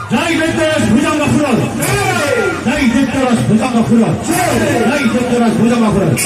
Daj teraz buzianga front! Daj teraz buzianga front! Daj teraz buzianga front!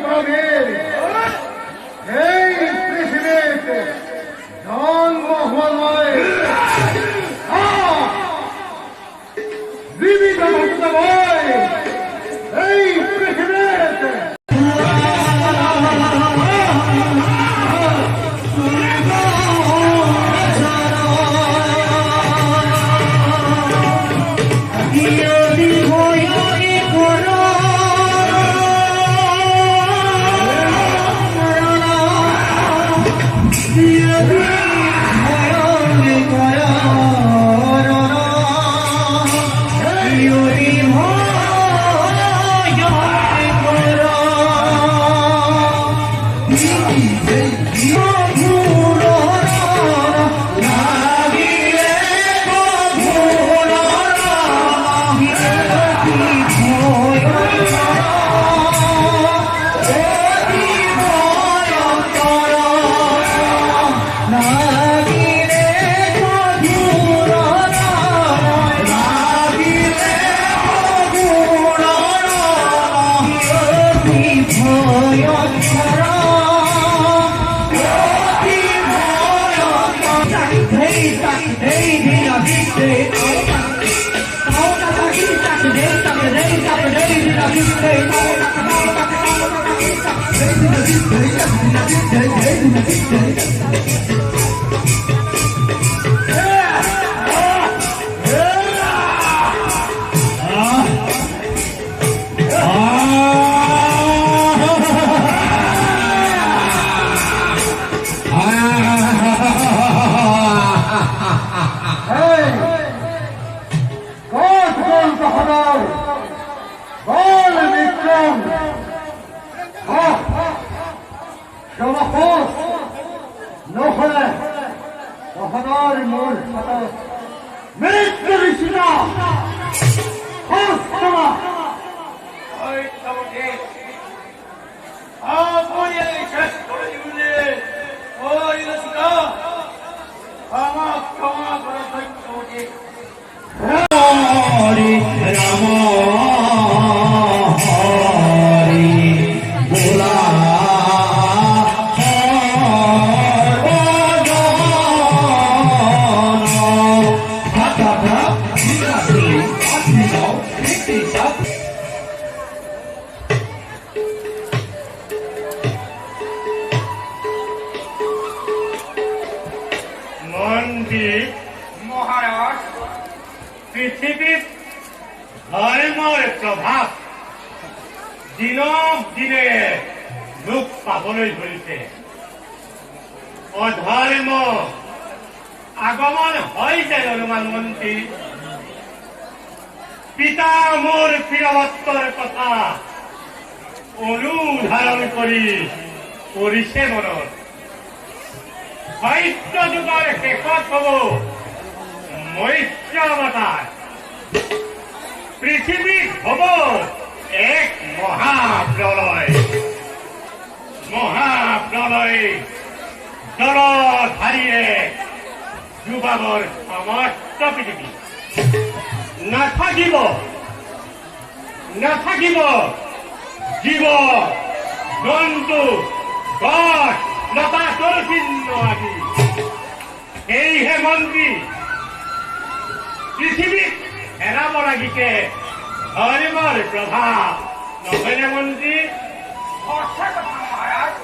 প্রাণীর এই পৃথিবীতে জন্ম হওয়া নয়, জীবিত থাকতে নয় এই পৃথিবীতে। মহারাজ, পৃথিবীর ধর্মের প্রভাব দিনক দিনে লোক পাবলৈ ধৰিছে। অধৰ্ম আগমন হয় যেন অনুমান মন্ত্ৰী। পিতা মোৰ প্ৰিয়বত্তৰ কথা অনুধাৰণ কৰি কৰিছে মনত। সত্য যুগৰ শেষত হব মৎস্য অৱতাৰ। পৃথিৱীত হব এক মহাপ্ৰলয়। মহাপ্ৰলয় জলধাৰীয়ে ডুবাবৰ সমস্ত পৃথিৱী। নাথাকিব নাথাকিব জীৱ জন্তু গছ লতা তলচিহ্ন আদি। সেয়েহে মন্ত্ৰী, পৃথিৱীত হেৰাব লাগিছে ধৰ্মৰ প্ৰভাৱ, নহয়নে মন্ত্ৰী? সঁচা কথা মহাৰাজ।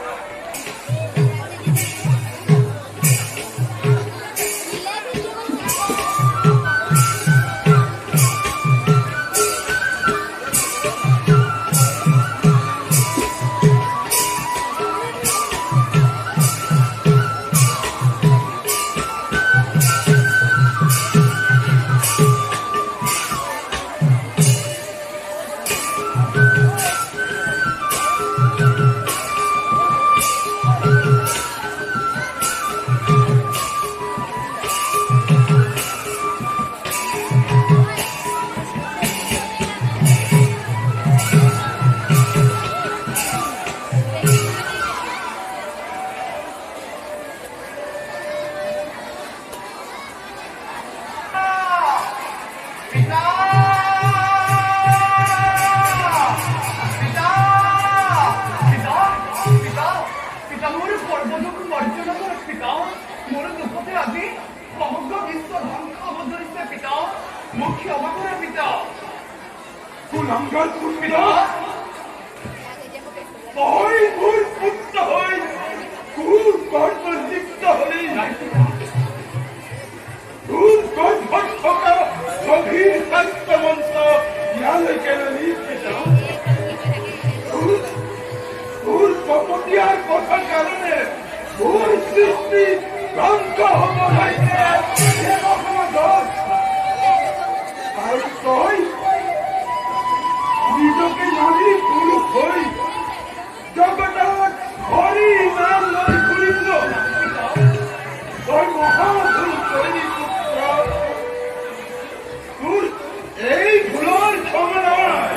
নামঘৰ কোনবিধ তই মোৰ পুত্ৰ হৈ তোৰ গৰ্ভত লিপ্ত হলি নাই তোৰ গৰ্ভত থকা গভীৰ শান্ত মন্ত্ৰ ইয়ালৈকে নিৰ্মিত তোৰ কপটীয়াৰ কথাৰ কাৰণে মোৰ সৃষ্টি ধ্বংস হ'ব লাগে সমাজত আৰু তই নিজকে নারী পুরুষ হই জগতত হরি নাম লৈ ঘূৰিছ তই মহাভুল কৰিলি পুত্ৰ তোৰ এই ভুলৰ ক্ষমা নাই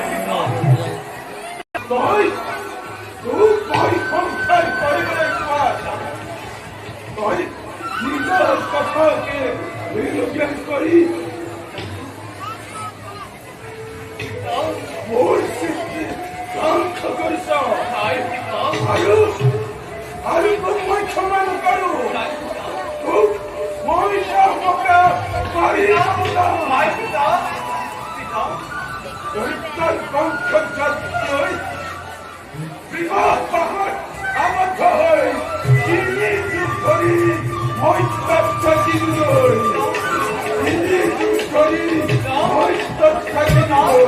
তই তোৰ সংসাৰ কৰিবলৈ তই নিজৰ কথাকে বিৰোধন কৰি মোৰ সৃষ্টি ধ্বংস কৰিছ আৰু তোক মই ক্ষমা নকৰো তোক মই সহমকা মাৰি চৰিত্ৰৰ বংশলৈ বিবাহ পাহত আবদ্ধ হৈ 3 যুগ ধৰি মই তথ্য দিবলৈ 3 যুগ ধৰি মই তথ্য দিবলৈ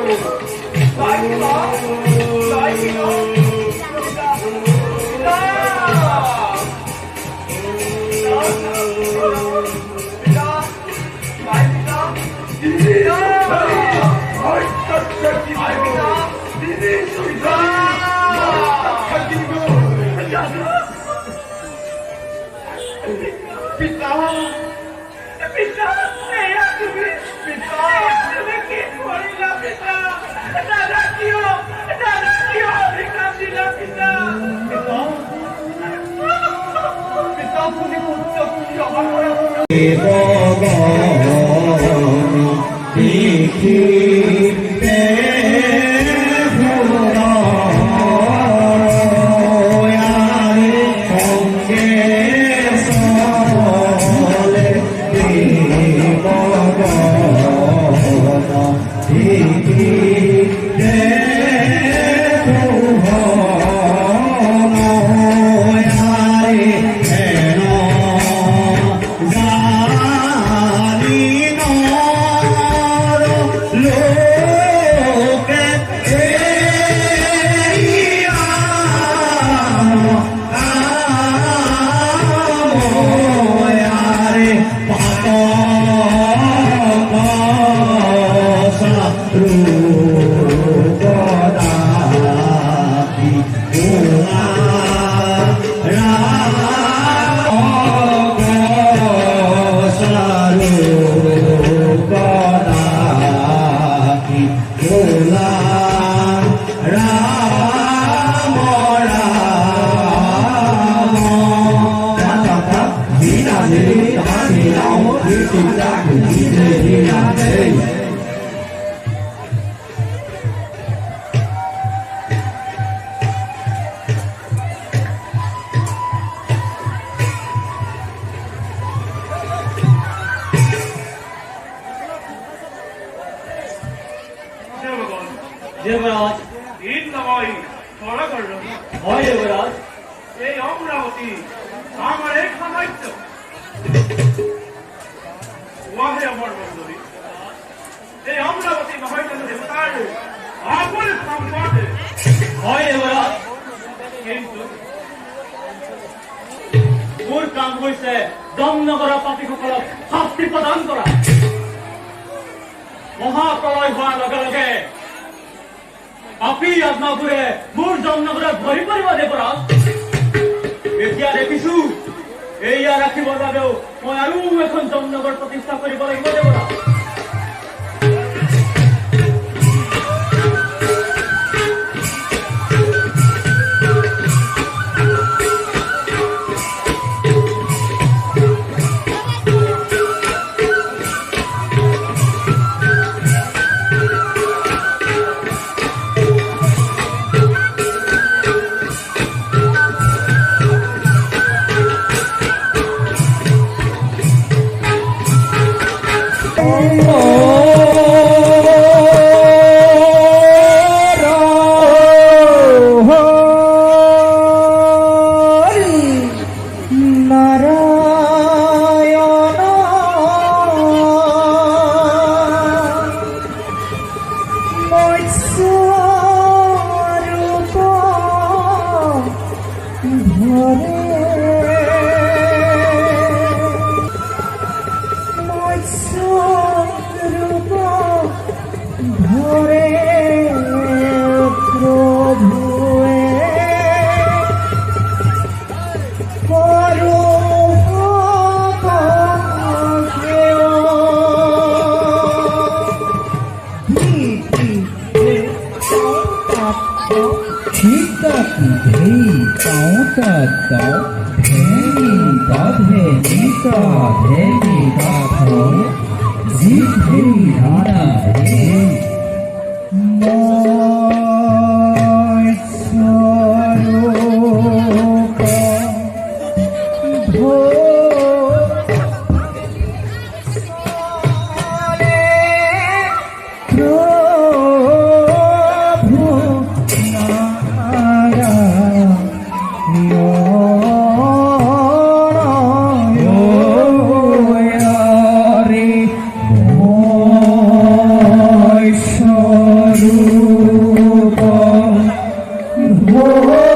দেবরাজ ঈদ নয় ধরা করল হয় দেবরাজ এই অমরাবতী আমার এক সাহায্য ওয়াহে আমার বন্ধুরি এই অমরাবতী মহাজন দেবতার আপন সম্পদে হয় দেবরাজ কিন্তু মোৰ কাম হৈছে দমনগৰৰ পাপীসকলক শাস্তি প্ৰদান কৰা মহাপ্ৰলয় হোৱাৰ লগে লগে পাপী আত্মাবোৰে মোৰ দমনগৰত ভৰি পৰিব দেৱৰাজ এতিয়া দেখিছো এয়া ৰাখিবৰ বাবেও মই আৰু এখন দমনগৰ প্ৰতিষ্ঠা কৰিব লাগিব দেৱৰাজ ধেই পাওটা দাও ধেনি দা ধেনি কা ধেনি দা ধেই জি ধেই ধানা রে মই স্বরূপ ভো প্রভু নারায়ণ রে মই স্বরূপ ভো